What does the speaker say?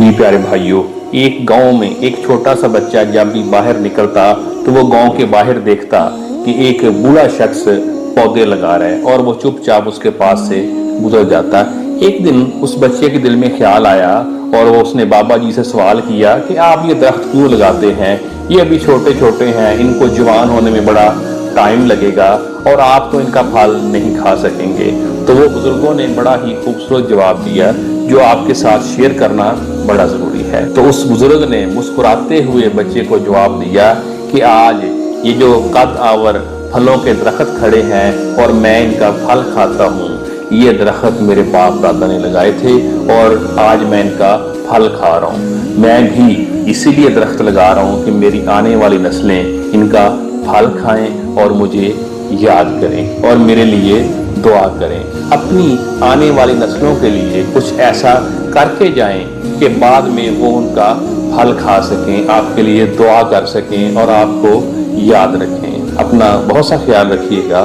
जी प्यारे भाइयों, एक गांव में एक छोटा सा बच्चा जब भी बाहर निकलता तो वो गांव के बाहर देखता कि एक बूढ़ा शख्स पौधे लगा रहा है और वो चुपचाप उसके पास से गुजर जाता। एक दिन उस बच्चे के दिल में ख्याल आया और वो उसने बाबा जी से सवाल किया कि आप ये दरख्त क्यों लगाते हैं, ये अभी छोटे छोटे हैं, इनको जवान होने में बड़ा टाइम लगेगा और आप तो इनका फल नहीं खा सकेंगे। तो वो बुजुर्गों ने बड़ा ही खूबसूरत जवाब दिया जो आपके साथ शेयर करना बड़ा जरूरी है। तो उस बुजुर्ग ने मुस्कुराते हुए बच्चे को जवाब दिया कि आज ये जो कद आवर फलों के दरख्त खड़े हैं और मैं इनका फल खाता हूँ, ये दरख्त मेरे बाप दादा ने लगाए थे और आज मैं इनका फल खा रहा हूँ। मैं भी इसीलिए दरख्त लगा रहा हूँ कि मेरी आने वाली नस्लें इनका फल खाएं और मुझे याद करें और मेरे लिए दुआ करें। अपनी आने वाली नस्लों के लिए कुछ ऐसा करके जाएं कि बाद में वो उनका फल खा सकें, आपके लिए दुआ कर सकें और आपको याद रखें। अपना बहुत सा ख्याल रखिएगा।